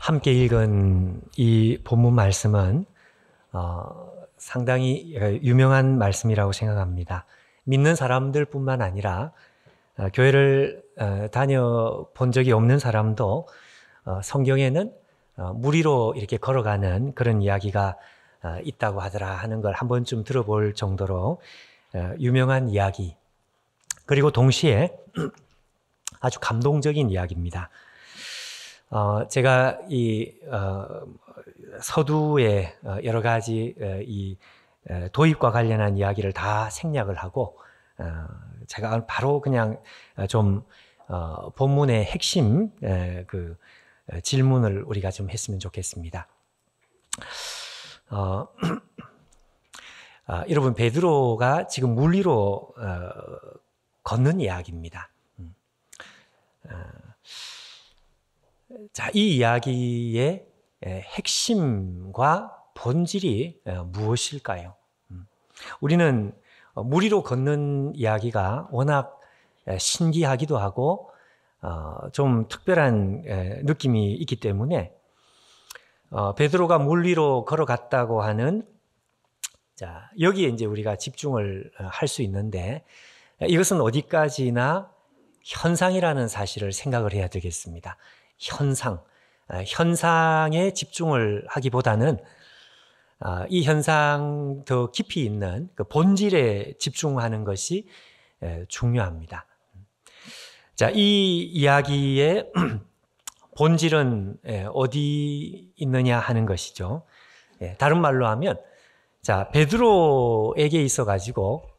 함께 읽은 이 본문 말씀은 상당히 유명한 말씀이라고 생각합니다. 믿는 사람들뿐만 아니라 교회를 다녀본 적이 없는 사람도 성경에는 물 위로 이렇게 걸어가는 그런 이야기가 있다고 하더라 하는 걸 한 번쯤 들어볼 정도로 유명한 이야기, 그리고 동시에 아주 감동적인 이야기입니다. 제가 이 서두에 여러 가지 이 도입과 관련한 이야기를 다 생략을 하고 제가 바로 그냥 좀 본문의 핵심 그 질문을 우리가 좀 했으면 좋겠습니다. 여러분, 베드로가 지금 물 위로 걷는 이야기입니다. 자, 이 이야기의 핵심과 본질이 무엇일까요? 우리는 물 위로 걷는 이야기가 워낙 신기하기도 하고 좀 특별한 느낌이 있기 때문에 베드로가 물 위로 걸어갔다고 하는, 자, 여기에 이제 우리가 집중을 할 수 있는데, 이것은 어디까지나 현상이라는 사실을 생각을 해야 되겠습니다. 현상에 집중을 하기보다는 이 현상 더 깊이 있는 그 본질에 집중하는 것이 중요합니다. 자, 이 이야기의 본질은 어디 있느냐 하는 것이죠. 다른 말로 하면, 자, 베드로에게 있어 가지고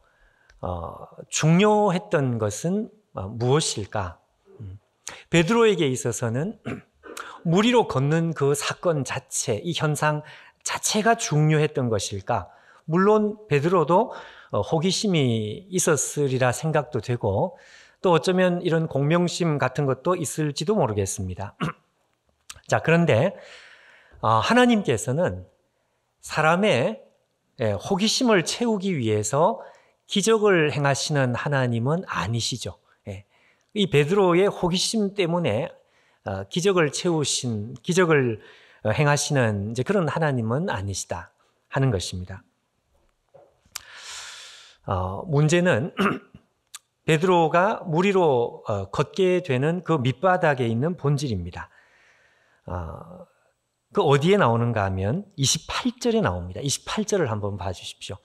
중요했던 것은 무엇일까? 베드로에게 있어서는 물 위로 걷는 그 사건 자체, 이 현상 자체가 중요했던 것일까? 물론 베드로도 호기심이 있었으리라 생각도 되고, 또 어쩌면 이런 공명심 같은 것도 있을지도 모르겠습니다. 자, 그런데 하나님께서는 사람의 호기심을 채우기 위해서 기적을 행하시는 하나님은 아니시죠. 이 베드로의 호기심 때문에 기적을 행하시는 이제 그런 하나님은 아니시다 하는 것입니다. 문제는 베드로가 물 위로 걷게 되는 그 밑바닥에 있는 본질입니다. 그 어디에 나오는가 하면 28절에 나옵니다. 28절을 한번 봐주십시오.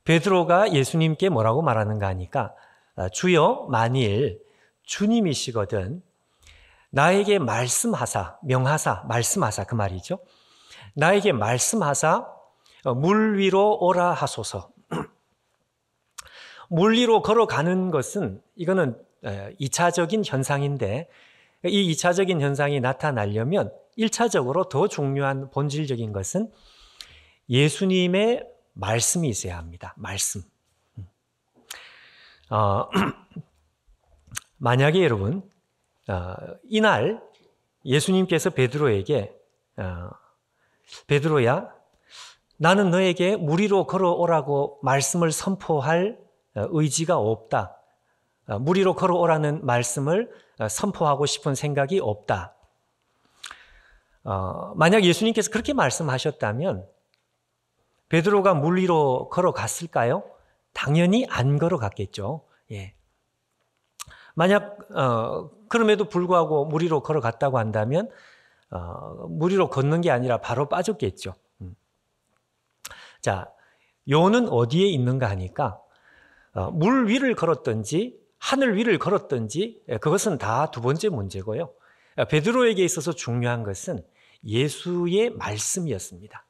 베드로가 예수님께 뭐라고 말하는가 하니까, 주여, 만일 주님이시거든 나에게 말씀하사, 말씀하사 그 말이죠. 나에게 말씀하사 물 위로 오라 하소서. 물 위로 걸어가는 것은, 이거는 2차적인 현상인데, 이 2차적인 현상이 나타나려면 1차적으로 더 중요한 본질적인 것은 예수님의 말씀이 있어야 합니다. 말씀. 만약에 여러분, 이날 예수님께서 베드로에게 베드로야, 나는 너에게 물 위로 걸어오라고 말씀을 선포할 의지가 없다. 물 위로 걸어오라는 말씀을 선포하고 싶은 생각이 없다. 만약 예수님께서 그렇게 말씀하셨다면 베드로가 물 위로 걸어갔을까요? 당연히 안 걸어갔겠죠. 예. 만약 그럼에도 불구하고 물 위로 걸어갔다고 한다면 물 위로 걷는 게 아니라 바로 빠졌겠죠. 자, 요는 어디에 있는가 하니까 물 위를 걸었든지 하늘 위를 걸었든지 그것은 다 두 번째 문제고요. 베드로에게 있어서 중요한 것은 예수의 말씀이었습니다.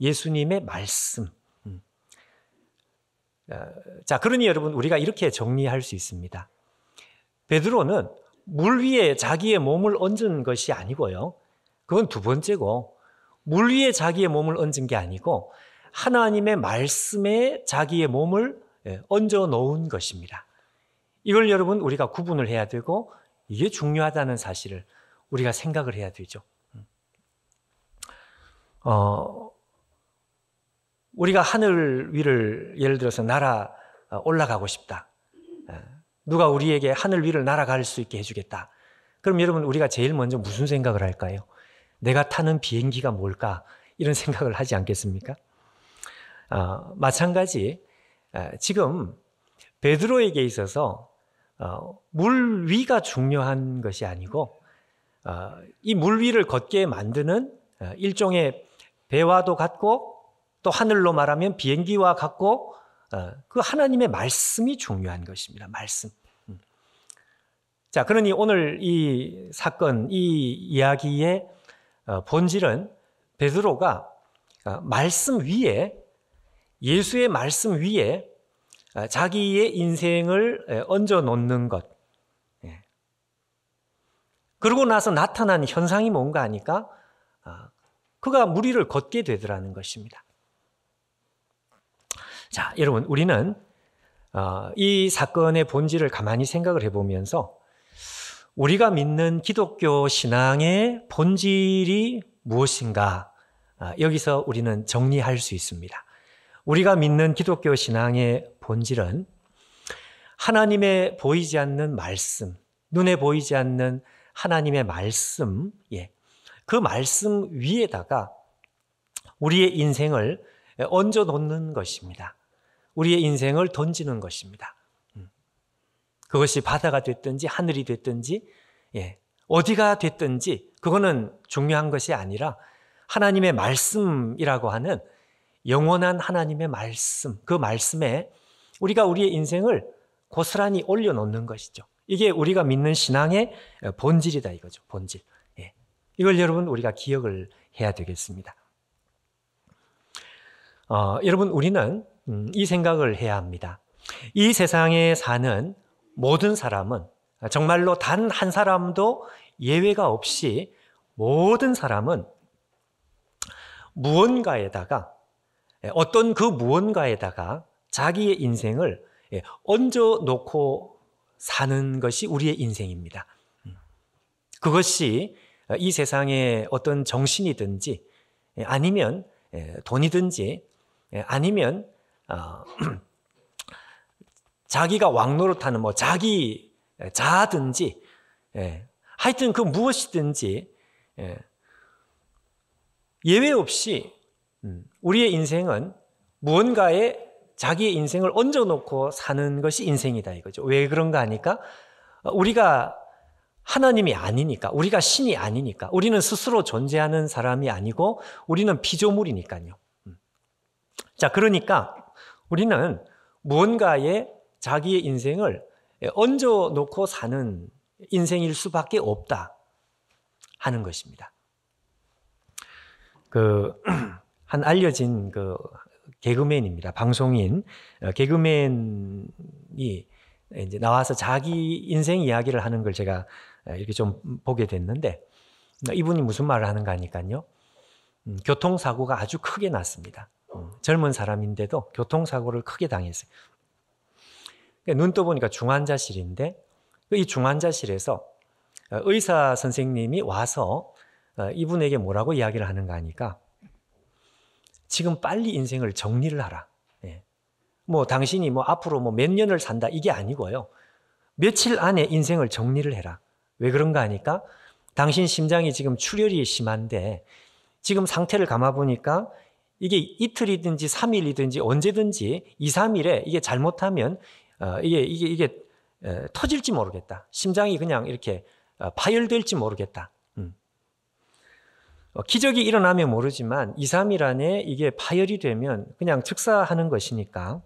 예수님의 말씀. 자, 그러니 여러분, 우리가 이렇게 정리할 수 있습니다. 베드로는 물 위에 자기의 몸을 얹은 것이 아니고요. 그건 두 번째고, 물 위에 자기의 몸을 얹은 게 아니고 하나님의 말씀에 자기의 몸을 얹어 놓은 것입니다. 이걸 여러분, 우리가 구분을 해야 되고, 이게 중요하다는 사실을 우리가 생각을 해야 되죠. 우리가 하늘 위를 예를 들어서 날아 올라가고 싶다. 누가 우리에게 하늘 위를 날아갈 수 있게 해주겠다. 그럼 여러분, 우리가 제일 먼저 무슨 생각을 할까요? 내가 타는 비행기가 뭘까? 이런 생각을 하지 않겠습니까? 마찬가지 지금 베드로에게 있어서 물 위가 중요한 것이 아니고 이 물 위를 걷게 만드는 일종의 배와도 같고 또 하늘로 말하면 비행기와 같고 그 하나님의 말씀이 중요한 것입니다. 말씀. 자, 그러니 오늘 이 사건, 이 이야기의 본질은 베드로가 말씀 위에, 예수의 말씀 위에 자기의 인생을 얹어 놓는 것. 그러고 나서 나타난 현상이 뭔가 하니까 그가 물 위를 걷게 되더라는 것입니다. 자, 여러분, 우리는 이 사건의 본질을 가만히 생각을 해보면서 우리가 믿는 기독교 신앙의 본질이 무엇인가 여기서 우리는 정리할 수 있습니다. 우리가 믿는 기독교 신앙의 본질은 하나님의 보이지 않는 말씀, 눈에 보이지 않는 하나님의 말씀, 그 말씀 위에다가 우리의 인생을 얹어 놓는 것입니다. 우리의 인생을 던지는 것입니다. 그것이 바다가 됐든지 하늘이 됐든지 어디가 됐든지 그거는 중요한 것이 아니라 하나님의 말씀이라고 하는 영원한 하나님의 말씀, 그 말씀에 우리가 우리의 인생을 고스란히 올려놓는 것이죠. 이게 우리가 믿는 신앙의 본질이다 이거죠. 본질. 이걸 여러분 우리가 기억을 해야 되겠습니다. 여러분 우리는 이 생각을 해야 합니다. 이 세상에 사는 모든 사람은 정말로 단 한 사람도 예외가 없이 모든 사람은 무언가에다가 어떤 그 무언가에다가 자기의 인생을 얹어 놓고 사는 것이 우리의 인생입니다. 그것이 이 세상의 어떤 정신이든지 아니면 돈이든지 아니면 자기가 왕노릇하는 자기 자아든지 하여튼 그 무엇이든지 예외 없이 우리의 인생은 무언가에 자기의 인생을 얹어놓고 사는 것이 인생이다 이거죠. 왜 그런가 하니까 우리가 하나님이 아니니까, 우리가 신이 아니니까, 우리는 스스로 존재하는 사람이 아니고 우리는 피조물이니까요. 자, 그러니까 우리는 무언가에 자기의 인생을 얹어놓고 사는 인생일 수밖에 없다 하는 것입니다. 한 알려진 개그맨입니다. 방송인 개그맨이 이제 나와서 자기 인생 이야기를 하는 걸 제가 이렇게 좀 보게 됐는데 이분이 무슨 말을 하는가 하니까요. 교통사고가 아주 크게 났습니다. 젊은 사람인데도 교통사고를 크게 당했어요. 눈 떠보니까 중환자실인데 이 중환자실에서 의사 선생님이 와서 이분에게 뭐라고 이야기를 하는가 하니까 지금 빨리 인생을 정리를 하라. 당신이 앞으로 몇 년을 산다 이게 아니고요. 며칠 안에 인생을 정리를 해라. 왜 그런가 하니까 당신 심장이 지금 출혈이 심한데 지금 상태를 감아보니까 이게 이틀이든지 3일이든지 언제든지 2, 3일에 이게 잘못하면 이게 터질지 모르겠다. 심장이 그냥 이렇게 파열될지 모르겠다. 기적이 일어나면 모르지만 2, 3일 안에 이게 파열이 되면 그냥 즉사하는 것이니까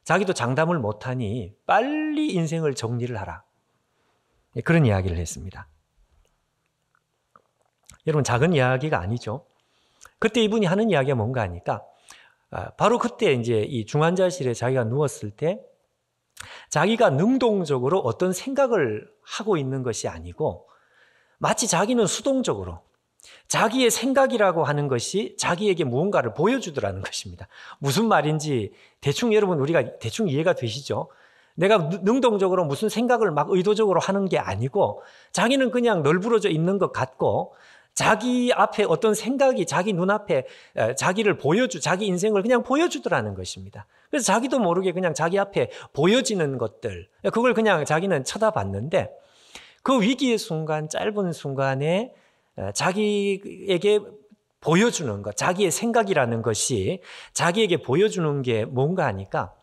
자기도 장담을 못하니 빨리 인생을 정리를 하라. 그런 이야기를 했습니다. 여러분 작은 이야기가 아니죠. 그때 이분이 하는 이야기가 뭔가 하니까 바로 그때 이제 이 중환자실에 자기가 누웠을 때 자기가 능동적으로 어떤 생각을 하고 있는 것이 아니고 마치 자기는 수동적으로 자기의 생각이라고 하는 것이 자기에게 무언가를 보여주더라는 것입니다. 무슨 말인지 대충 여러분 우리가 대충 이해가 되시죠? 내가 능동적으로 무슨 생각을 막 의도적으로 하는 게 아니고 자기는 그냥 널브러져 있는 것 같고 자기 앞에 어떤 생각이 자기 눈앞에 자기를 자기 인생을 그냥 보여주더라는 것입니다. 그래서 자기도 모르게 그냥 자기 앞에 보여지는 것들 그걸 그냥 자기는 쳐다봤는데 그 위기의 순간 짧은 순간에 자기에게 보여주는 것, 자기의 생각이라는 것이 자기에게 보여주는 게 뭔가 하니까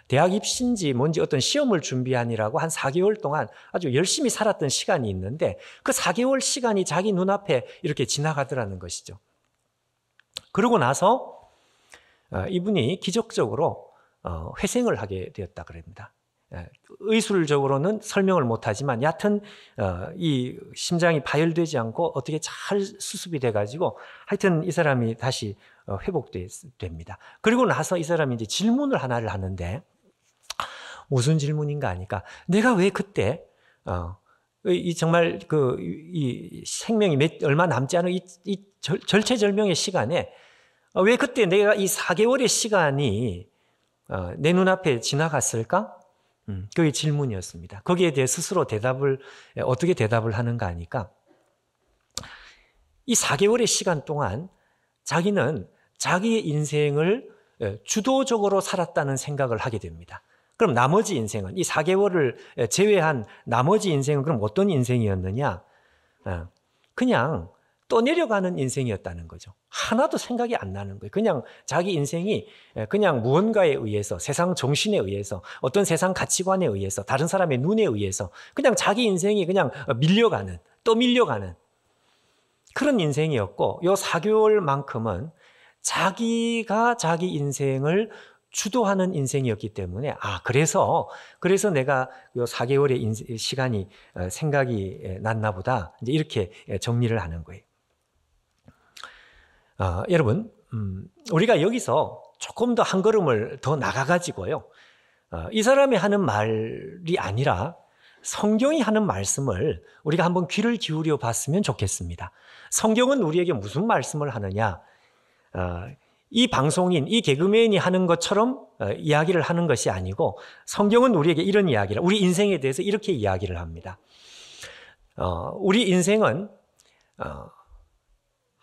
대학 입시인지 뭔지 어떤 시험을 준비하느라고 한 4개월 동안 아주 열심히 살았던 시간이 있는데 그 4개월 시간이 자기 눈앞에 이렇게 지나가더라는 것이죠. 그러고 나서 이분이 기적적으로 회생을 하게 되었다 그럽니다. 의술적으로는 설명을 못하지만 여하튼 이 심장이 파열되지 않고 어떻게 잘 수습이 돼가지고 하여튼 이 사람이 다시 회복됩니다. 그리고 나서 이 사람이 이제 질문을 하나를 하는데 무슨 질문인가 하니까 내가 왜 그때 이 정말 이 생명이 얼마 남지 않은 이 절체절명의 시간에 왜 그때 내가 이 4개월의 시간이 내 눈앞에 지나갔을까? 그게 질문이었습니다. 거기에 대해 스스로 어떻게 대답을 하는가 하니까 이 4개월의 시간 동안 자기는 자기의 인생을 주도적으로 살았다는 생각을 하게 됩니다. 그럼 나머지 인생은 이 4개월을 제외한 나머지 인생은 그럼 어떤 인생이었느냐? 그냥 떠내려가는 인생이었다는 거죠. 하나도 생각이 안 나는 거예요. 그냥 자기 인생이 그냥 무언가에 의해서 세상 정신에 의해서 어떤 세상 가치관에 의해서 다른 사람의 눈에 의해서 그냥 자기 인생이 그냥 떠밀려가는 그런 인생이었고 요 4개월만큼은 자기가 자기 인생을 주도하는 인생이었기 때문에 그래서 내가 요 4개월의 시간이 생각이 났나 보다 이제 이렇게 정리를 하는 거예요. 여러분 우리가 여기서 조금 더 한 걸음을 더 나가가지고요 이 사람이 하는 말이 아니라 성경이 하는 말씀을 우리가 한번 귀를 기울여 봤으면 좋겠습니다. 성경은 우리에게 무슨 말씀을 하느냐 이 방송인, 이 개그맨이 하는 것처럼 이야기를 하는 것이 아니고 성경은 우리에게 이런 이야기를, 우리 인생에 대해서 이렇게 이야기를 합니다. 우리 인생은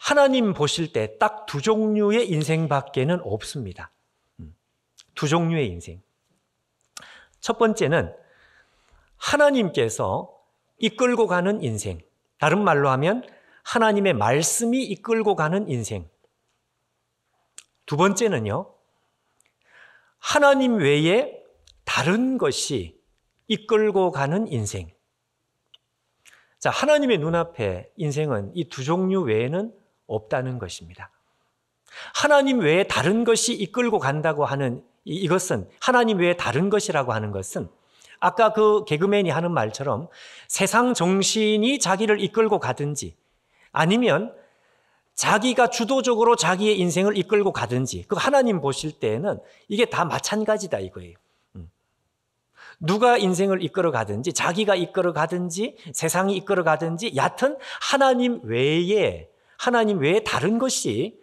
하나님 보실 때 딱 두 종류의 인생밖에는 없습니다. 두 종류의 인생. 첫 번째는 하나님께서 이끌고 가는 인생. 다른 말로 하면 하나님의 말씀이 이끌고 가는 인생. 두 번째는요, 하나님 외에 다른 것이 이끌고 가는 인생. 자, 하나님의 눈앞에 인생은 이 두 종류 외에는 없다는 것입니다. 하나님 외에 다른 것이 이끌고 간다고 하는 이것은 하나님 외에 다른 것이라고 하는 것은 아까 그 개그맨이 하는 말처럼 세상 정신이 자기를 이끌고 가든지 아니면 자기가 주도적으로 자기의 인생을 이끌고 가든지 그 하나님 보실 때에는 이게 다 마찬가지다 이거예요. 누가 인생을 이끌어 가든지 자기가 이끌어 가든지 세상이 이끌어 가든지 얕은 하나님 외에 다른 것이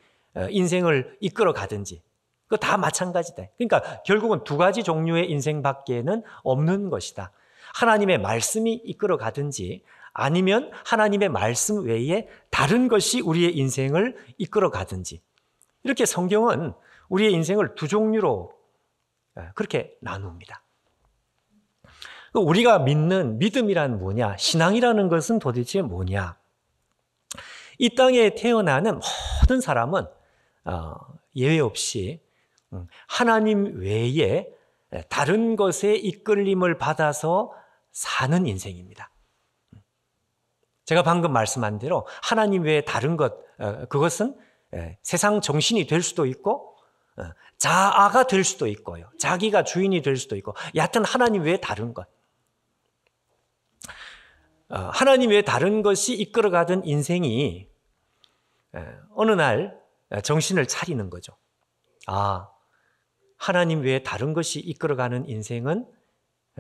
인생을 이끌어 가든지 그거 다 마찬가지다. 그러니까 결국은 두 가지 종류의 인생밖에는 없는 것이다. 하나님의 말씀이 이끌어 가든지 아니면 하나님의 말씀 외에 다른 것이 우리의 인생을 이끌어 가든지 이렇게 성경은 우리의 인생을 두 종류로 그렇게 나눕니다. 우리가 믿는 믿음이란 뭐냐? 신앙이라는 것은 도대체 뭐냐? 이 땅에 태어나는 모든 사람은 예외 없이 하나님 외에 다른 것에 이끌림을 받아서 사는 인생입니다. 제가 방금 말씀한 대로 하나님 외에 다른 것, 그것은 세상 정신이 될 수도 있고 자아가 될 수도 있고요. 자기가 주인이 될 수도 있고 여하튼 하나님 외에 다른 것. 하나님 외에 다른 것이 이끌어가던 인생이 어느 날 정신을 차리는 거죠. 하나님 외에 다른 것이 이끌어가는 인생은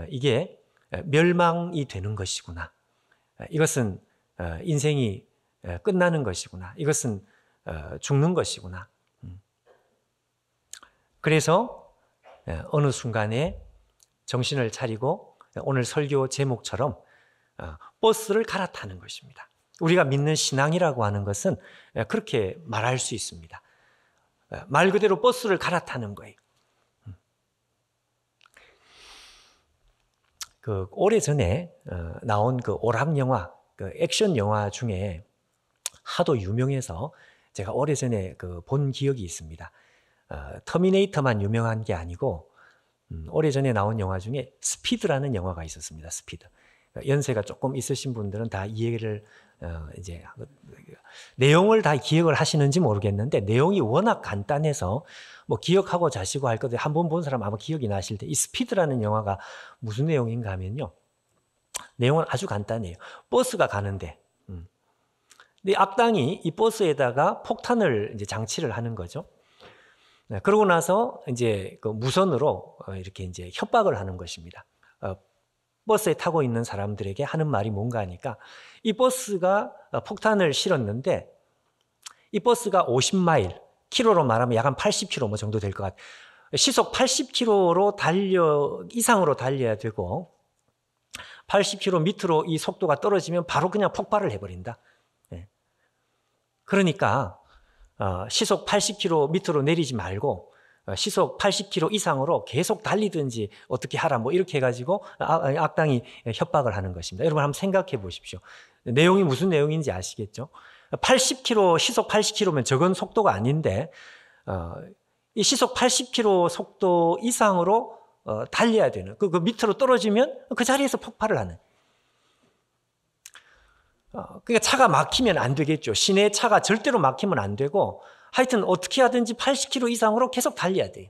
이게 멸망이 되는 것이구나. 이것은 인생이 끝나는 것이구나. 이것은 죽는 것이구나. 그래서 어느 순간에 정신을 차리고 오늘 설교 제목처럼 버스를 갈아타는 것입니다. 우리가 믿는 신앙이라고 하는 것은 그렇게 말할 수 있습니다. 말 그대로 버스를 갈아타는 거예요. 오래전에 나온 그 오락 영화, 그 액션 영화 중에 하도 유명해서 제가 오래전에 본 기억이 있습니다. 터미네이터만 유명한 게 아니고 오래전에 나온 영화 중에 스피드라는 영화가 있었습니다. 스피드. 연세가 조금 있으신 분들은 다 이해를 이제 내용을 다 기억을 하시는지 모르겠는데 내용이 워낙 간단해서 뭐 기억하고 자시고 할 건데 한 번 본 사람 아마 기억이 나실 때 이 스피드라는 영화가 무슨 내용인가 하면요. 내용은 아주 간단해요. 버스가 가는데 근데 악당이 이 버스에다가 폭탄을 이제 장치를 하는 거죠. 그러고 나서 이제 그 무선으로 이렇게 이제 협박을 하는 것입니다. 버스에 타고 있는 사람들에게 하는 말이 뭔가 하니까 이 버스가 폭탄을 실었는데 이 버스가 50마일, 키로로 말하면 약 한 80km 뭐 정도 될 것 같아요. 시속 80km로 이상으로 달려야 되고 80km 밑으로 이 속도가 떨어지면 바로 그냥 폭발을 해버린다. 그러니까 시속 80km 밑으로 내리지 말고 시속 80km 이상으로 계속 달리든지 어떻게 하라 뭐 이렇게 해가지고 악당이 협박을 하는 것입니다. 여러분 한번 생각해 보십시오. 내용이 무슨 내용인지 아시겠죠? 80km 시속 80km면 적은 속도가 아닌데 이 시속 80km 속도 이상으로 달려야 되는 그 밑으로 떨어지면 그 자리에서 폭발을 하는. 그러니까 차가 막히면 안 되겠죠. 시내 차가 절대로 막히면 안 되고 하여튼 어떻게 하든지 80km 이상으로 계속 달려야 돼요.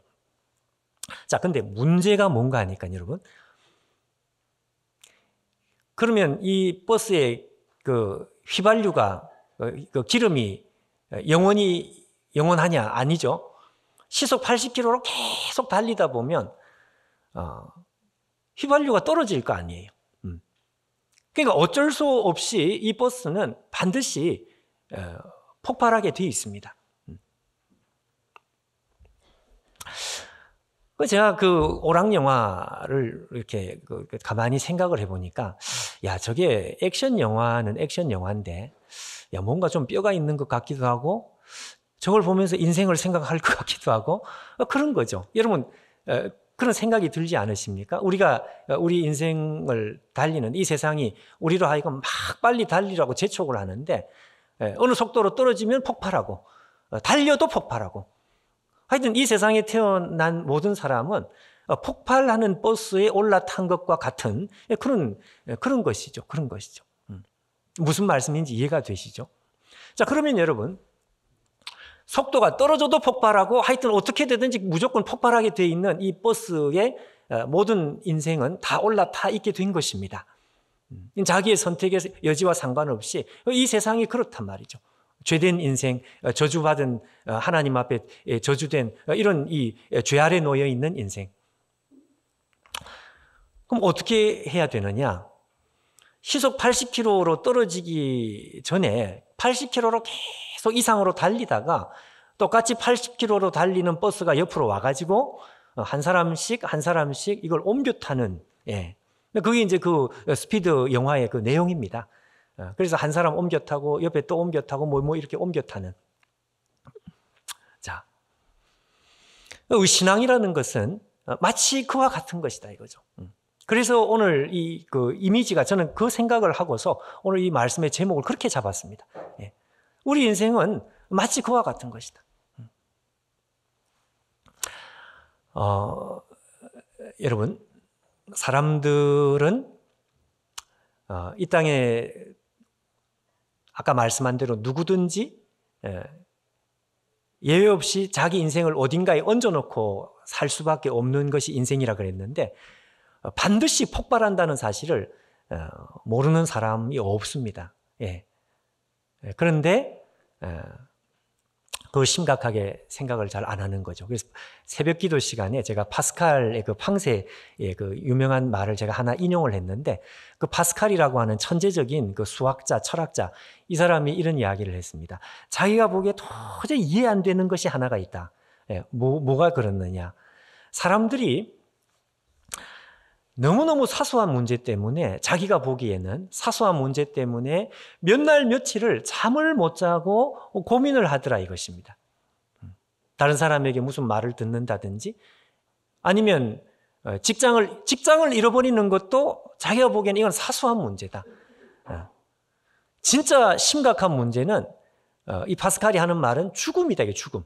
자, 근데 문제가 뭔가 하니까 여러분. 그러면 이 버스의 그 휘발유가 그 기름이 영원하냐? 아니죠. 시속 80km로 계속 달리다 보면 휘발유가 떨어질 거 아니에요. 그러니까 어쩔 수 없이 이 버스는 반드시 폭발하게 되어 있습니다. 제가 그 오락 영화를 이렇게 가만히 생각을 해보니까, 야, 저게 액션 영화는 액션 영화인데, 야, 뭔가 좀 뼈가 있는 것 같기도 하고, 저걸 보면서 인생을 생각할 것 같기도 하고, 그런 거죠. 여러분, 그런 생각이 들지 않으십니까? 우리 인생을 달리는 이 세상이 우리로 하여금 막 빨리 달리라고 재촉을 하는데, 어느 속도로 떨어지면 폭발하고, 달려도 폭발하고, 하여튼 이 세상에 태어난 모든 사람은 폭발하는 버스에 올라탄 것과 같은 그런 것이죠. 그런 것이죠. 무슨 말씀인지 이해가 되시죠? 자, 그러면 여러분, 속도가 떨어져도 폭발하고 하여튼 어떻게 되든지 무조건 폭발하게 되어 있는 이 버스의 모든 인생은 다 올라타 있게 된 것입니다. 자기의 선택의 여지와 상관없이 이 세상이 그렇단 말이죠. 죄된 인생, 저주받은 하나님 앞에 저주된 이런 이 죄 아래 놓여 있는 인생. 그럼 어떻게 해야 되느냐? 시속 80km로 떨어지기 전에 80km로 계속 이상으로 달리다가 똑같이 80km로 달리는 버스가 옆으로 와가지고 한 사람씩 이걸 옮겨 타는, 그게 이제 그 스피드 영화의 그 내용입니다. 그래서 한 사람 옮겨 타고 옆에 또 옮겨 타고 뭐 이렇게 옮겨 타는. 자, 신앙이라는 것은 마치 그와 같은 것이다 이거죠. 그래서 오늘 그 이미지가 저는 그 생각을 하고서 오늘 이 말씀의 제목을 그렇게 잡았습니다. 우리 인생은 마치 그와 같은 것이다. 여러분, 사람들은 이 땅에 아까 말씀한 대로 누구든지 예외 없이 자기 인생을 어딘가에 얹어놓고 살 수밖에 없는 것이 인생이라 그랬는데 반드시 폭발한다는 사실을 모르는 사람이 없습니다. 그런데 그 심각하게 생각을 잘 안 하는 거죠. 그래서 새벽 기도 시간에 제가 파스칼의 그 팡세의 그 유명한 말을 제가 하나 인용을 했는데 그 파스칼이라고 하는 천재적인 그 수학자, 철학자, 이 사람이 이런 이야기를 했습니다. 자기가 보기에 도저히 이해 안 되는 것이 하나가 있다. 뭐가 그렇느냐. 사람들이 너무너무 사소한 문제 때문에 자기가 보기에는 사소한 문제 때문에 몇 날 며칠을 잠을 못 자고 고민을 하더라 이것입니다. 다른 사람에게 무슨 말을 듣는다든지 아니면 직장을 잃어버리는 것도 자기가 보기에는 이건 사소한 문제다. 진짜 심각한 문제는 이 파스칼이 하는 말은 죽음이다. 이게 죽음.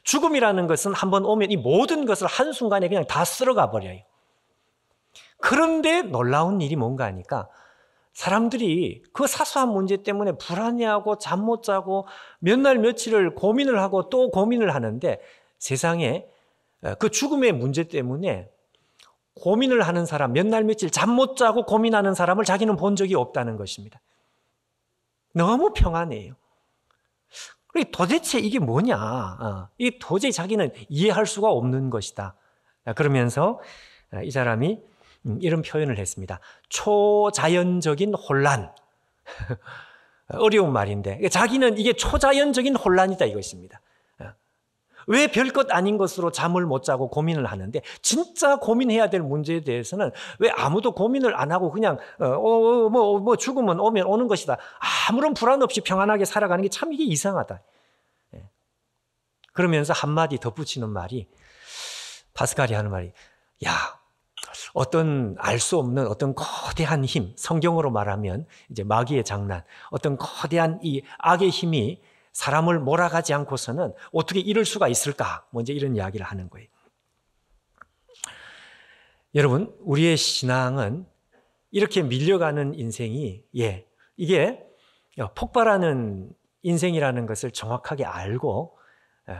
죽음이라는 것은 한번 오면 이 모든 것을 한순간에 그냥 다 쓸어가 버려요. 그런데 놀라운 일이 뭔가 하니까 사람들이 그 사소한 문제 때문에 불안해하고 잠 못 자고 몇 날 며칠을 고민을 하고 또 고민을 하는데 세상에 그 죽음의 문제 때문에 고민을 하는 사람, 몇 날 며칠 잠 못 자고 고민하는 사람을 자기는 본 적이 없다는 것입니다. 너무 평안해요. 도대체 이게 뭐냐? 이 도저히 자기는 이해할 수가 없는 것이다. 그러면서 이 사람이 이런 표현을 했습니다. 초자연적인 혼란. 어려운 말인데 자기는 이게 초자연적인 혼란이다 이것입니다. 왜 별것 아닌 것으로 잠을 못 자고 고민을 하는데 진짜 고민해야 될 문제에 대해서는 왜 아무도 고민을 안 하고 그냥 뭐 죽으면 오면 오는 것이다. 아무런 불안 없이 평안하게 살아가는 게 참 이게 이상하다. 그러면서 한마디 덧붙이는 말이 파스칼이 하는 말이 야 어떤 알 수 없는 어떤 거대한 힘, 성경으로 말하면 이제 마귀의 장난, 어떤 거대한 이 악의 힘이 사람을 몰아가지 않고서는 어떻게 이럴 수가 있을까? 먼저 이런 이야기를 하는 거예요. 여러분, 우리의 신앙은 이렇게 밀려가는 인생이 이게 폭발하는 인생이라는 것을 정확하게 알고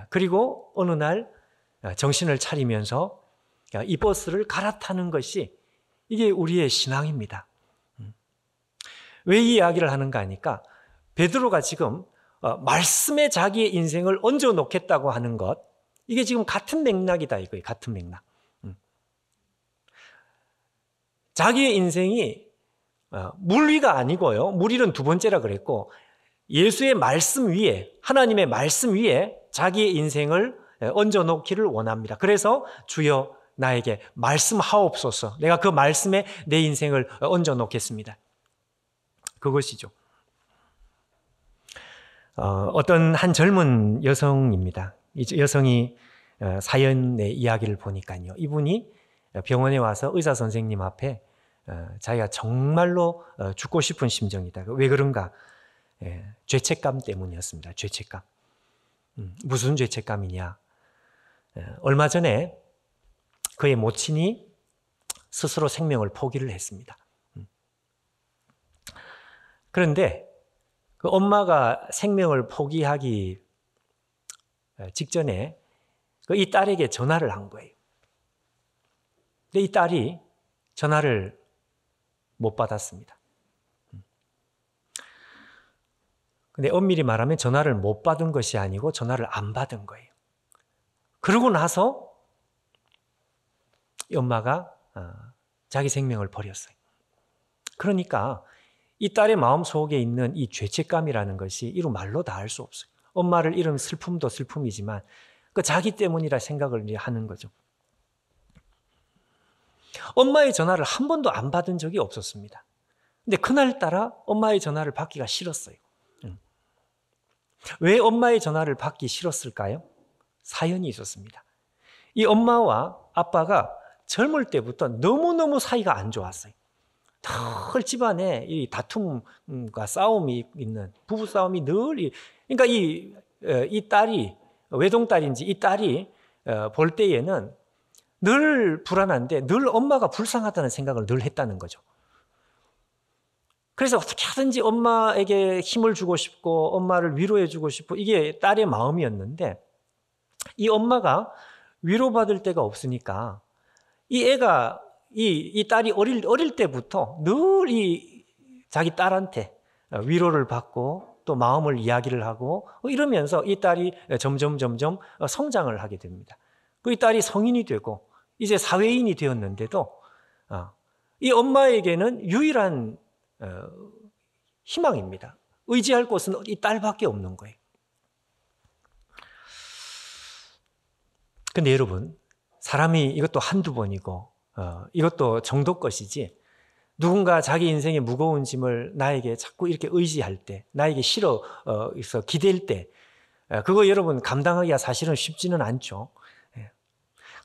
그리고 어느 날 정신을 차리면서 이 버스를 갈아타는 것이 이게 우리의 신앙입니다. 왜 이 이야기를 하는가 하니까 베드로가 지금 말씀에 자기의 인생을 얹어 놓겠다고 하는 것 이게 지금 같은 맥락이다 이거예요. 같은 맥락. 자기의 인생이 물 위가 아니고요. 물 위는 두 번째라 그랬고 예수의 말씀 위에 하나님의 말씀 위에 자기의 인생을 얹어 놓기를 원합니다. 그래서 주여 나에게 말씀하옵소서. 내가 그 말씀에 내 인생을 얹어 놓겠습니다. 그것이죠. 어떤 한 젊은 여성입니다. 이 여성이 사연의 이야기를 보니까요. 이분이 병원에 와서 의사 선생님 앞에 자기가 정말로 죽고 싶은 심정이다. 왜 그런가? 죄책감 때문이었습니다. 죄책감. 무슨 죄책감이냐? 얼마 전에 그의 모친이 스스로 생명을 포기를 했습니다. 그런데 그 엄마가 생명을 포기하기 직전에 이 딸에게 전화를 한 거예요. 근데 이 딸이 전화를 못 받았습니다. 근데 엄밀히 말하면 전화를 못 받은 것이 아니고 전화를 안 받은 거예요. 그러고 나서 이 엄마가 자기 생명을 버렸어요. 그러니까 이 딸의 마음속에 있는 이 죄책감이라는 것이 이루 말로 다 할 수 없어요. 엄마를 잃은 슬픔도 슬픔이지만 그 자기 때문이라 생각을 하는 거죠. 엄마의 전화를 한 번도 안 받은 적이 없었습니다. 근데 그날따라 엄마의 전화를 받기가 싫었어요. 왜 엄마의 전화를 받기 싫었을까요? 사연이 있었습니다. 이 엄마와 아빠가 젊을 때부터 너무너무 사이가 안 좋았어요. 늘 집안에 이 다툼과 싸움이 있는 부부싸움이 늘 그러니까 이 딸이 외동딸인지 이 딸이 볼 때에는 늘 불안한데 늘 엄마가 불쌍하다는 생각을 늘 했다는 거죠. 그래서 어떻게 하든지 엄마에게 힘을 주고 싶고 엄마를 위로해 주고 싶고 이게 딸의 마음이었는데 이 엄마가 위로받을 데가 없으니까 이 애가 이 딸이 어릴 때부터 늘 이 자기 딸한테 위로를 받고 또 마음을 이야기를 하고 이러면서 이 딸이 점점 성장을 하게 됩니다. 그 이 딸이 성인이 되고 이제 사회인이 되었는데도 이 엄마에게는 유일한 희망입니다. 의지할 곳은 이 딸밖에 없는 거예요. 근데 여러분, 사람이 이것도 한두 번이고 이것도 정도 것이지 누군가 자기 인생의 무거운 짐을 나에게 자꾸 이렇게 의지할 때 나에게 실어서 기댈 때 그거 여러분 감당하기가 사실은 쉽지는 않죠.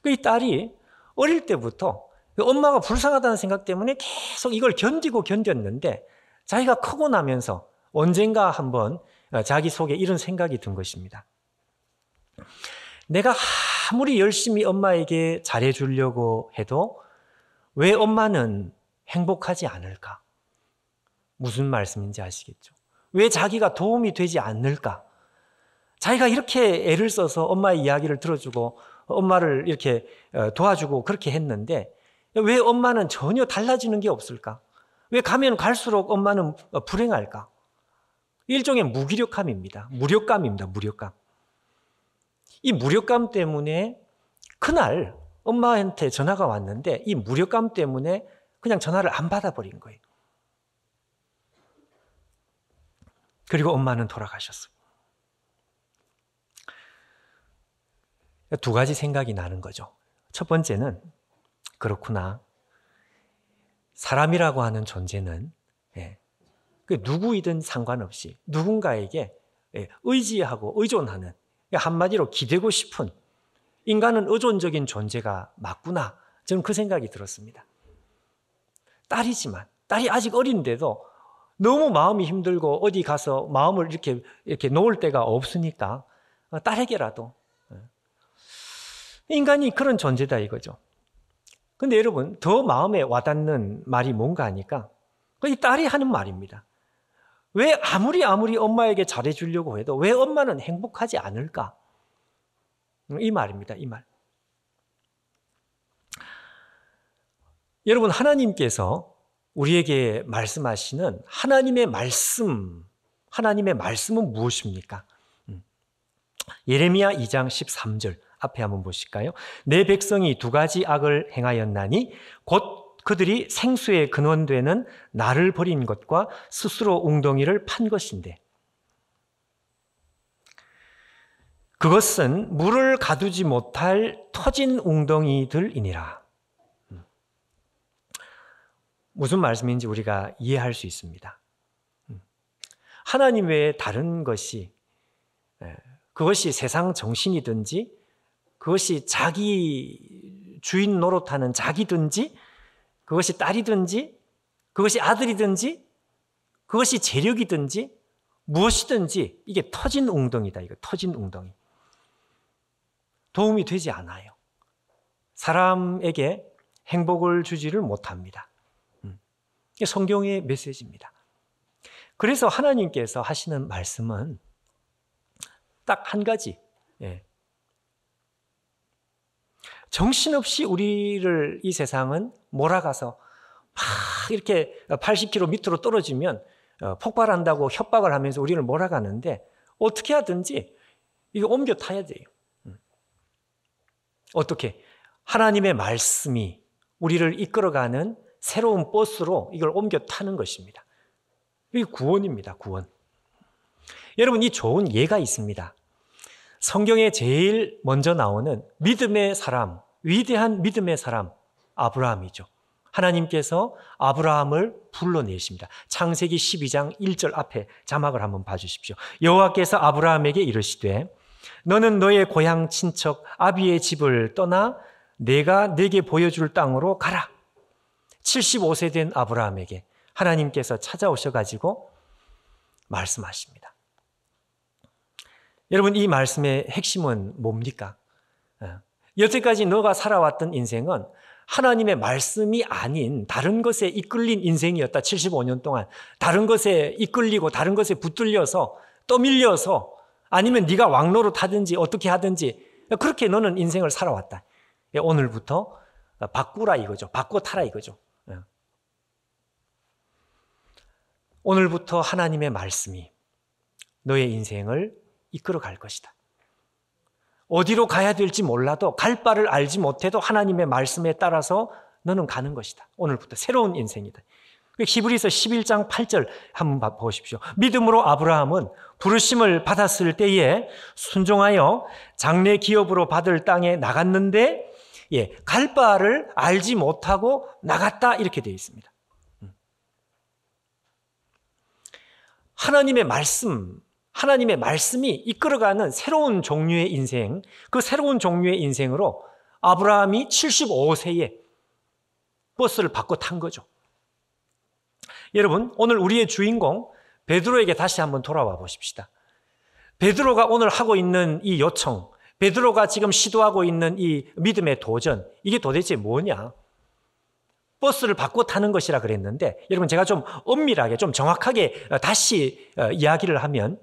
이 딸이 어릴 때부터 엄마가 불쌍하다는 생각 때문에 계속 이걸 견디고 견뎠는데 자기가 크고 나면서 언젠가 한번 자기 속에 이런 생각이 든 것입니다. 내가 아무리 열심히 엄마에게 잘해주려고 해도 왜 엄마는 행복하지 않을까? 무슨 말씀인지 아시겠죠? 왜 자기가 도움이 되지 않을까? 자기가 이렇게 애를 써서 엄마의 이야기를 들어주고 엄마를 이렇게 도와주고 그렇게 했는데 왜 엄마는 전혀 달라지는 게 없을까? 왜 가면 갈수록 엄마는 불행할까? 일종의 무기력함입니다. 무력감입니다. 무력감. 이 무력감 때문에 그날 엄마한테 전화가 왔는데 이 무력감 때문에 그냥 전화를 안 받아버린 거예요. 그리고 엄마는 돌아가셨어요. 두 가지 생각이 나는 거죠. 첫 번째는 그렇구나. 사람이라고 하는 존재는 누구이든 상관없이 누군가에게 의지하고 의존하는, 한마디로 기대고 싶은, 인간은 의존적인 존재가 맞구나. 저는 그 생각이 들었습니다. 딸이지만 딸이 아직 어린데도 너무 마음이 힘들고 어디 가서 마음을 이렇게 놓을 데가 없으니까 딸에게라도, 인간이 그런 존재다 이거죠. 근데 여러분, 더 마음에 와닿는 말이 뭔가 하니까 이 딸이 하는 말입니다. 왜 아무리 엄마에게 잘해주려고 해도 왜 엄마는 행복하지 않을까? 이 말입니다. 이 말. 여러분, 하나님께서 우리에게 말씀하시는 하나님의 말씀은 무엇입니까? 예레미야 2장 13절 앞에 한번 보실까요? 내 백성이 두 가지 악을 행하였나니 곧 그들이 생수의 근원되는 나를 버린 것과 스스로 웅덩이를 판 것인데 그것은 물을 가두지 못할 터진 웅덩이들이니라. 무슨 말씀인지 우리가 이해할 수 있습니다. 하나님 외에 다른 것이, 그것이 세상 정신이든지 그것이 자기 주인 노릇하는 자기든지 그것이 딸이든지 그것이 아들이든지 그것이 재력이든지 무엇이든지 이게 터진 웅덩이다. 이거 터진 웅덩이. 도움이 되지 않아요. 사람에게 행복을 주지를 못합니다. 이게 성경의 메시지입니다. 그래서 하나님께서 하시는 말씀은 딱 한 가지. 정신없이 우리를 이 세상은 몰아가서 막 이렇게 80km 밑으로 떨어지면 폭발한다고 협박을 하면서 우리를 몰아가는데 어떻게 하든지 이거 옮겨 타야 돼요. 어떻게? 하나님의 말씀이 우리를 이끌어가는 새로운 버스로 이걸 옮겨 타는 것입니다. 이게 구원입니다. 구원. 여러분, 이 좋은 예가 있습니다. 성경에 제일 먼저 나오는 믿음의 사람, 위대한 믿음의 사람 아브라함이죠. 하나님께서 아브라함을 불러내십니다. 창세기 12장 1절 앞에 자막을 한번 봐주십시오. 여호와께서 아브라함에게 이르시되 너는 너의 고향 친척 아비의 집을 떠나 내가 네게 보여줄 땅으로 가라. 75세 된 아브라함에게 하나님께서 찾아오셔가지고 말씀하십니다. 여러분, 이 말씀의 핵심은 뭡니까? 여태까지 너가 살아왔던 인생은 하나님의 말씀이 아닌 다른 것에 이끌린 인생이었다. 75년 동안 다른 것에 이끌리고 다른 것에 붙들려서 떠밀려서 아니면 네가 왕노릇 하든지 어떻게 하든지 그렇게 너는 인생을 살아왔다. 오늘부터 바꾸라 이거죠. 바꿔 타라 이거죠. 오늘부터 하나님의 말씀이 너의 인생을 이끌어 갈 것이다. 어디로 가야 될지 몰라도 갈 바를 알지 못해도 하나님의 말씀에 따라서 너는 가는 것이다. 오늘부터 새로운 인생이다. 히브리서 11장 8절 한번 보십시오. 믿음으로 아브라함은 부르심을 받았을 때에 순종하여 장래 기업으로 받을 땅에 나갔는데 갈 바를 알지 못하고 나갔다 이렇게 되어 있습니다. 하나님의 말씀이 이끌어가는 새로운 종류의 인생, 그 새로운 종류의 인생으로 아브라함이 75세에 버스를 바꿔 탄 거죠. 여러분, 오늘 우리의 주인공 베드로에게 다시 한번 돌아와 보십시다. 베드로가 오늘 하고 있는 이 요청, 베드로가 지금 시도하고 있는 이 믿음의 도전, 이게 도대체 뭐냐? 버스를 바꿔 타는 것이라 그랬는데, 여러분 제가 좀 엄밀하게, 좀 정확하게 다시 이야기를 하면,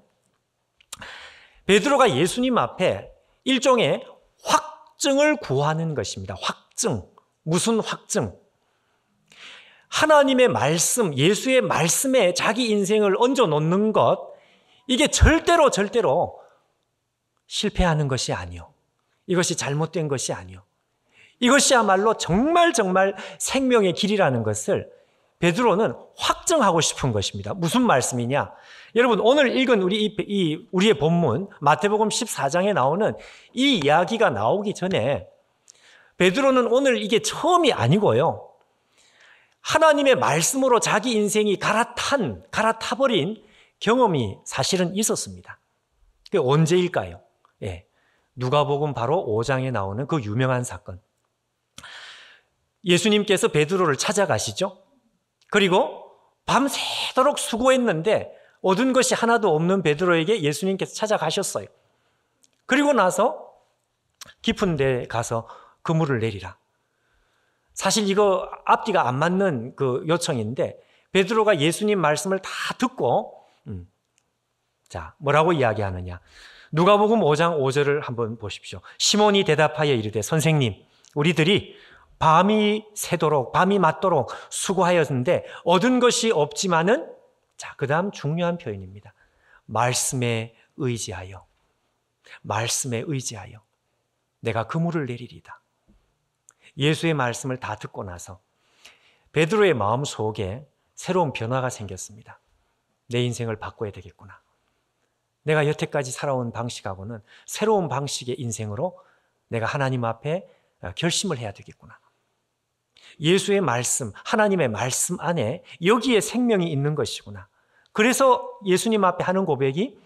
베드로가 예수님 앞에 일종의 확증을 구하는 것입니다. 확증. 무슨 확증? 하나님의 말씀, 예수의 말씀에 자기 인생을 얹어 놓는 것, 이게 절대로 실패하는 것이 아니요. 이것이 잘못된 것이 아니요. 이것이야말로 정말 생명의 길이라는 것을 베드로는 확증하고 싶은 것입니다. 무슨 말씀이냐? 여러분 오늘 읽은 우리의 본문 마태복음 14장에 나오는 이 이야기가 나오기 전에 베드로는 오늘 이게 처음이 아니고요. 하나님의 말씀으로 자기 인생이 갈아타버린 경험이 사실은 있었습니다. 그게 언제일까요? 예, 누가복음 바로 5장에 나오는 그 유명한 사건. 예수님께서 베드로를 찾아가시죠. 그리고 밤새도록 수고했는데 얻은 것이 하나도 없는 베드로에게 예수님께서 찾아가셨어요. 그리고 나서 깊은 데 가서 그물을 내리라. 사실 이거 앞뒤가 안 맞는 그 요청인데 베드로가 예수님 말씀을 다 듣고 자, 뭐라고 이야기하느냐? 누가복음 5장 5절을 한번 보십시오. 시몬이 대답하여 이르되 선생님, 우리들이 밤이 새도록 밤이 맞도록 수고하였는데 얻은 것이 없지만은 자, 그다음 중요한 표현입니다. 말씀에 의지하여 내가 그물을 내리리다. 예수의 말씀을 다 듣고 나서 베드로의 마음 속에 새로운 변화가 생겼습니다. 내 인생을 바꿔야 되겠구나. 내가 여태까지 살아온 방식하고는 새로운 방식의 인생으로 내가 하나님 앞에 결심을 해야 되겠구나. 예수의 말씀, 하나님의 말씀 안에 여기에 생명이 있는 것이구나. 그래서 예수님 앞에 하는 고백이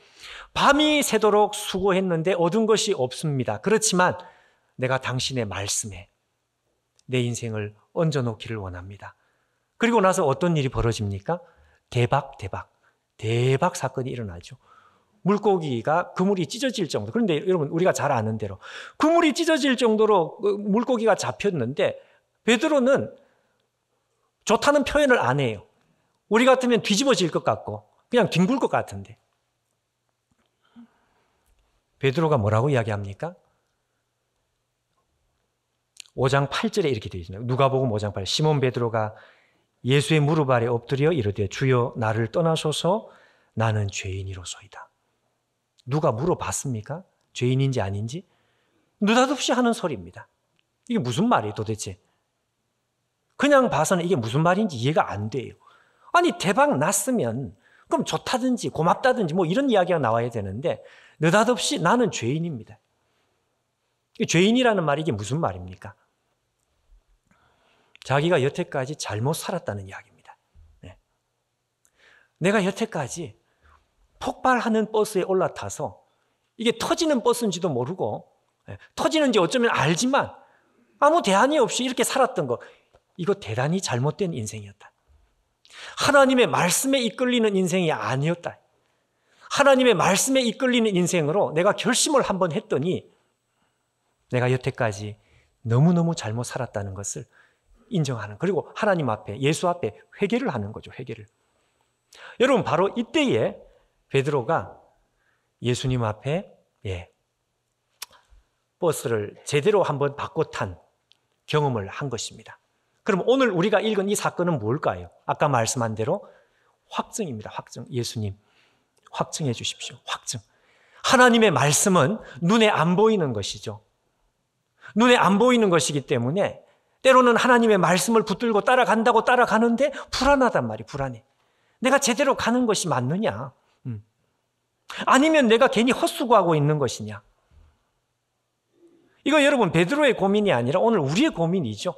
밤이 새도록 수고했는데 얻은 것이 없습니다. 그렇지만 내가 당신의 말씀에 내 인생을 얹어놓기를 원합니다. 그리고 나서 어떤 일이 벌어집니까? 대박 사건이 일어나죠. 물고기가 그물이 찢어질 정도. 그런데 여러분 우리가 잘 아는 대로 그물이 찢어질 정도로 물고기가 잡혔는데 베드로는 좋다는 표현을 안 해요. 우리 같으면 뒤집어질 것 같고 그냥 뒹굴 것 같은데 베드로가 뭐라고 이야기합니까? 5장 8절에 이렇게 되어 있습니다. 누가복음 5장 8절. 시몬 베드로가 예수의 무릎 아래 엎드려 이르되 주여 나를 떠나소서 나는 죄인이로소이다. 누가 물어봤습니까? 죄인인지 아닌지? 느닷없이 하는 소리입니다. 이게 무슨 말이에요 도대체? 그냥 봐서는 이게 무슨 말인지 이해가 안 돼요. 아니 대박 났으면 그럼 좋다든지 고맙다든지 뭐 이런 이야기가 나와야 되는데 느닷없이 나는 죄인입니다. 죄인이라는 말이 이게 무슨 말입니까? 자기가 여태까지 잘못 살았다는 이야기입니다. 네. 내가 여태까지 폭발하는 버스에 올라타서 이게 터지는 버스인지도 모르고 터지는지 어쩌면 알지만 아무 대안이 없이 이렇게 살았던 거, 이거 대단히 잘못된 인생이었다. 하나님의 말씀에 이끌리는 인생이 아니었다. 하나님의 말씀에 이끌리는 인생으로 내가 결심을 한번 했더니 내가 여태까지 너무너무 잘못 살았다는 것을 인정하는, 그리고 하나님 앞에, 예수 앞에 회개를 하는 거죠. 회개를. 여러분 바로 이때에 베드로가 예수님 앞에 버스를 제대로 한번 바꿔 탄 경험을 한 것입니다. 그럼 오늘 우리가 읽은 이 사건은 뭘까요? 아까 말씀한 대로 확증입니다. 확증. 예수님 확증해 주십시오. 확증. 하나님의 말씀은 눈에 안 보이는 것이죠. 눈에 안 보이는 것이기 때문에 때로는 하나님의 말씀을 붙들고 따라간다고 따라가는데 불안하단 말이에요. 불안해. 내가 제대로 가는 것이 맞느냐? 아니면 내가 괜히 헛수고하고 있는 것이냐? 이거 여러분 베드로의 고민이 아니라 오늘 우리의 고민이죠.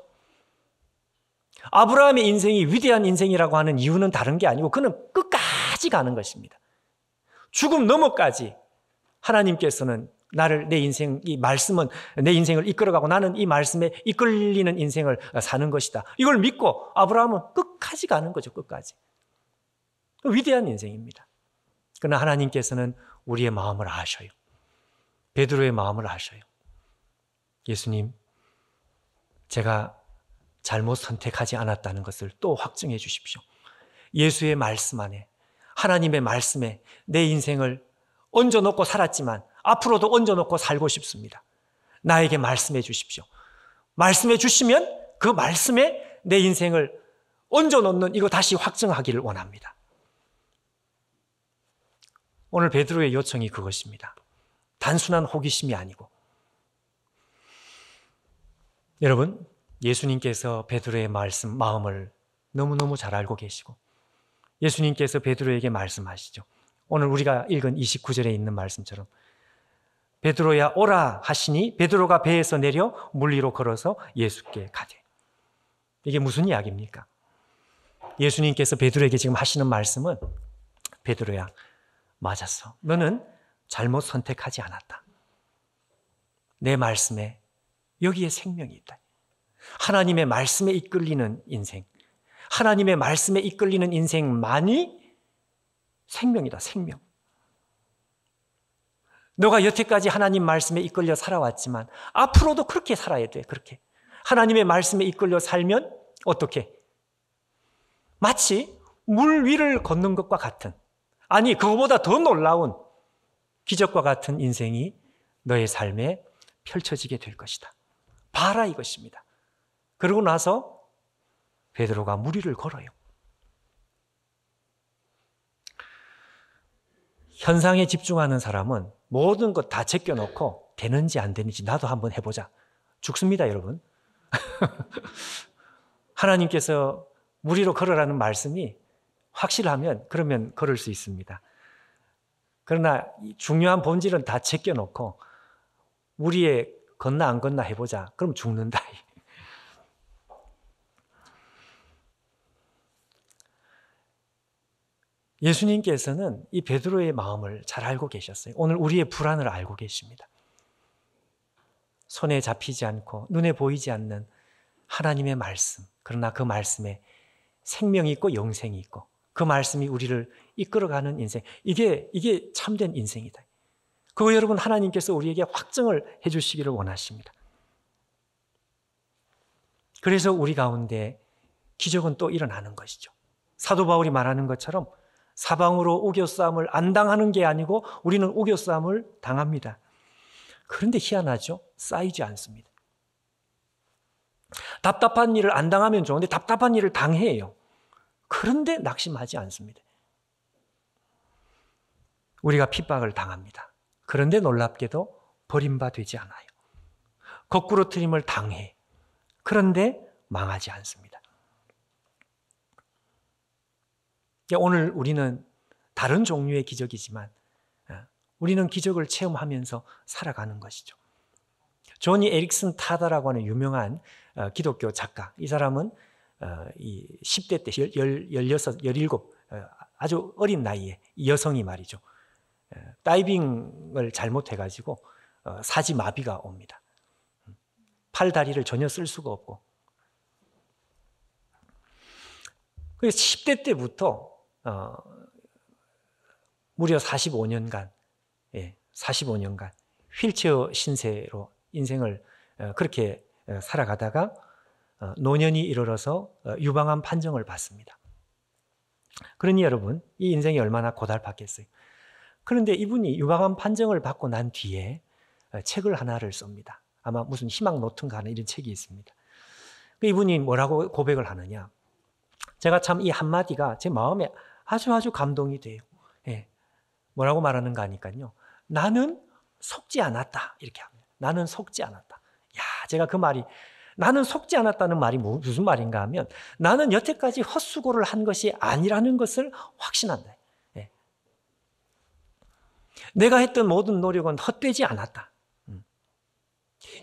아브라함의 인생이 위대한 인생이라고 하는 이유는 다른 게 아니고 그는 끝까지 가는 것입니다. 죽음 너머까지 하나님께서는 나를, 내 인생, 이 말씀은 내 인생을 이끌어가고 나는 이 말씀에 이끌리는 인생을 사는 것이다. 이걸 믿고 아브라함은 끝까지 가는 거죠. 끝까지. 위대한 인생입니다. 그러나 하나님께서는 우리의 마음을 아셔요. 베드로의 마음을 아셔요. 예수님, 제가 잘못 선택하지 않았다는 것을 또 확증해 주십시오. 예수의 말씀 안에, 하나님의 말씀에 내 인생을 얹어놓고 살았지만 앞으로도 얹어놓고 살고 싶습니다. 나에게 말씀해 주십시오. 말씀해 주시면 그 말씀에 내 인생을 얹어놓는 이거 다시 확증하기를 원합니다. 오늘 베드로의 요청이 그것입니다. 단순한 호기심이 아니고. 여러분, 예수님께서 베드로의 마음을 너무너무 잘 알고 계시고 예수님께서 베드로에게 말씀하시죠. 오늘 우리가 읽은 29절에 있는 말씀처럼 베드로야 오라 하시니 베드로가 배에서 내려 물 위로 걸어서 예수께 가되. 이게 무슨 이야기입니까? 예수님께서 베드로에게 지금 하시는 말씀은 베드로야 맞았어. 너는 잘못 선택하지 않았다. 내 말씀에 여기에 생명이 있다. 하나님의 말씀에 이끌리는 인생, 하나님의 말씀에 이끌리는 인생만이 생명이다. 생명. 너가 여태까지 하나님 말씀에 이끌려 살아왔지만 앞으로도 그렇게 살아야 돼. 그렇게 하나님의 말씀에 이끌려 살면 어떻게? 마치 물 위를 걷는 것과 같은, 아니 그거보다 더 놀라운 기적과 같은 인생이 너의 삶에 펼쳐지게 될 것이다. 봐라 이것입니다. 그러고 나서 베드로가 물 위를 걸어요. 현상에 집중하는 사람은 모든 것 다 제껴놓고 되는지 안 되는지 나도 한번 해보자. 죽습니다, 여러분. 하나님께서 물 위로 걸으라는 말씀이 확실하면 그러면 걸을 수 있습니다. 그러나 중요한 본질은 다 제껴놓고 물 위에 걷나 안 걷나 해보자. 그럼 죽는다. 예수님께서는 이 베드로의 마음을 잘 알고 계셨어요. 오늘 우리의 불안을 알고 계십니다. 손에 잡히지 않고 눈에 보이지 않는 하나님의 말씀, 그러나 그 말씀에 생명이 있고 영생이 있고 그 말씀이 우리를 이끌어가는 인생, 이게 참된 인생이다. 그거 여러분 하나님께서 우리에게 확증을 해주시기를 원하십니다. 그래서 우리 가운데 기적은 또 일어나는 것이죠. 사도 바울이 말하는 것처럼 사방으로 우겨싸움을 안 당하는 게 아니고 우리는 우겨싸움을 당합니다. 그런데 희한하죠? 쌓이지 않습니다. 답답한 일을 안 당하면 좋은데 답답한 일을 당해요. 그런데 낙심하지 않습니다. 우리가 핍박을 당합니다. 그런데 놀랍게도 버림받지 않아요. 거꾸로 트림을 당해. 그런데 망하지 않습니다. 오늘 우리는 다른 종류의 기적이지만 우리는 기적을 체험하면서 살아가는 것이죠. 조니 에릭슨 타다라고 하는 유명한 기독교 작가, 이 사람은 이 10대 때 16, 17 아주 어린 나이에 여성이 말이죠. 다이빙을 잘못해가지고 사지마비가 옵니다. 팔, 다리를 전혀 쓸 수가 없고. 그래서 10대 때부터 무려 45년간 휠체어 신세로 인생을 그렇게 살아가다가 노년이 이르러서 유방암 판정을 받습니다. 그러니 여러분, 이 인생이 얼마나 고달팠겠어요. 그런데 이분이 유방암 판정을 받고 난 뒤에 책을 하나를 씁니다. 아마 무슨 희망 노트인가 하는 이런 책이 있습니다. 이분이 뭐라고 고백을 하느냐. 제가 참 이 한마디가 제 마음에 아주 감동이 돼요. 뭐라고 말하는가 하니까요. 나는 속지 않았다. 이렇게 합니다. 나는 속지 않았다. 제가 그 말이, 나는 속지 않았다는 말이 무슨 말인가 하면 나는 여태까지 헛수고를 한 것이 아니라는 것을 확신한다. 내가 했던 모든 노력은 헛되지 않았다.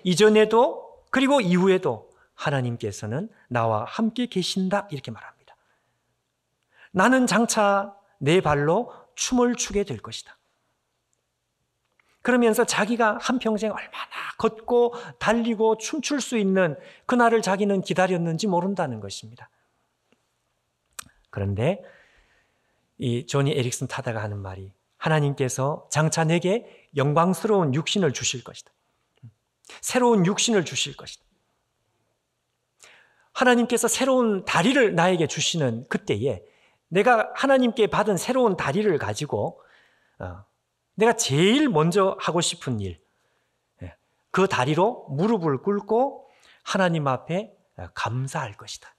이전에도 그리고 이후에도 하나님께서는 나와 함께 계신다. 이렇게 말합니다. 나는 장차 내 발로 춤을 추게 될 것이다. 그러면서 자기가 한평생 얼마나 걷고 달리고 춤출 수 있는 그날을 자기는 기다렸는지 모른다는 것입니다. 그런데 이 조니 에릭슨 타다가 하는 말이 하나님께서 장차 내게 영광스러운 육신을 주실 것이다. 새로운 육신을 주실 것이다. 하나님께서 새로운 다리를 나에게 주시는 그때에 내가 하나님께 받은 새로운 다리를 가지고 내가 제일 먼저 하고 싶은 일, 그 다리로 무릎을 꿇고 하나님 앞에 감사할 것이다.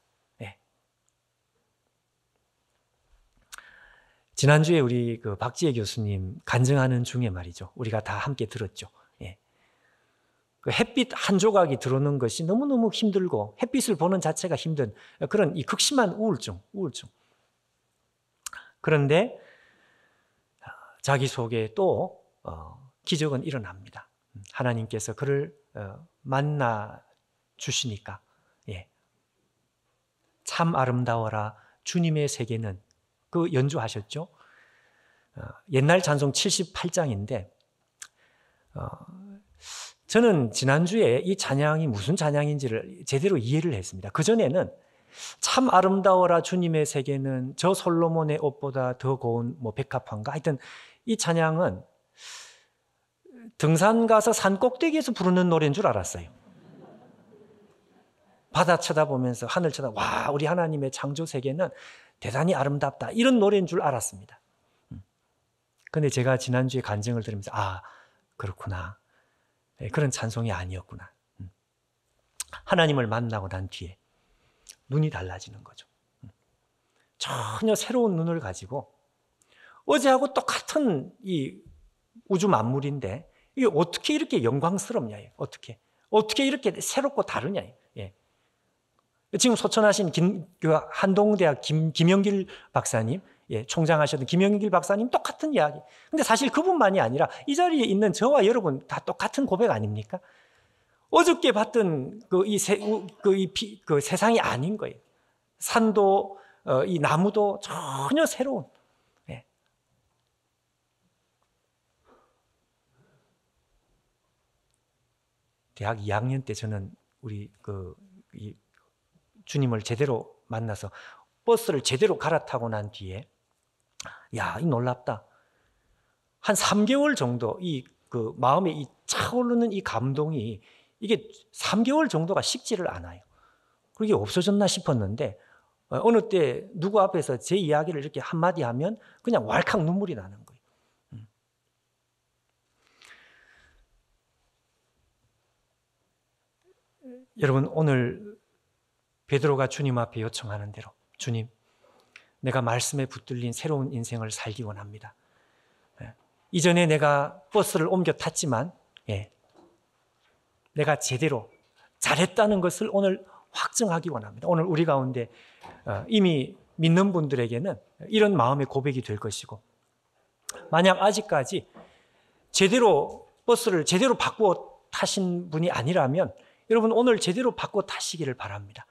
지난주에 우리 그 박지혜 교수님 간증하는 중에 말이죠. 우리가 다 함께 들었죠. 그 햇빛 한 조각이 들어오는 것이 너무너무 힘들고 햇빛을 보는 자체가 힘든 그런 이 극심한 우울증. 그런데 자기 속에 또 기적은 일어납니다. 하나님께서 그를 만나 주시니까 참 아름다워라 주님의 세계는 그 연주하셨죠. 옛날 찬송 78장인데 저는 지난주에 이 찬양이 무슨 찬양인지를 제대로 이해를 했습니다. 그전에는 참 아름다워라 주님의 세계는 저 솔로몬의 옷보다 더 고운 백합화인가 하여튼 이 찬양은 등산 가서 산 꼭대기에서 부르는 노래인 줄 알았어요. 바다 쳐다보면서 하늘 쳐다보면서 와 우리 하나님의 창조 세계는 대단히 아름답다 이런 노래인 줄 알았습니다. 그런데 제가 지난주에 간증을 들으면서 그렇구나. 그런 찬송이 아니었구나. 하나님을 만나고 난 뒤에 눈이 달라지는 거죠. 전혀 새로운 눈을 가지고 어제하고 똑같은 이 우주 만물인데 이게 어떻게 이렇게 영광스럽냐? 어떻게 이렇게 새롭고 다르냐? 지금 소천하신 한동대학 김영길 박사님, 총장하셨던 김영길 박사님 똑같은 이야기. 근데 사실 그분만이 아니라 이 자리에 있는 저와 여러분 다 똑같은 고백 아닙니까? 어저께 봤던 그 세상이 아닌 거예요. 산도 이 나무도 전혀 새로운. 대학 2학년 때 저는 우리 이 주님을 제대로 만나서 버스를 제대로 갈아타고 난 뒤에 이 놀랍다. 한 3개월 정도 그 마음에 이 차오르는 이 감동이 이게 3개월 정도가 식지를 않아요. 그게 없어졌나 싶었는데 어느 때 누구 앞에서 제 이야기를 이렇게 한마디 하면 그냥 왈칵 눈물이 나는 거예요. 여러분 오늘 베드로가 주님 앞에 요청하는 대로 주님 내가 말씀에 붙들린 새로운 인생을 살기 원합니다. 이전에 내가 버스를 옮겨 탔지만 내가 제대로 잘했다는 것을 오늘 확증하기 원합니다. 오늘 우리 가운데 이미 믿는 분들에게는 이런 마음의 고백이 될 것이고 만약 아직까지 버스를 제대로 바꾸어 타신 분이 아니라면 여러분 오늘 제대로 바꿔 타시기를 바랍니다.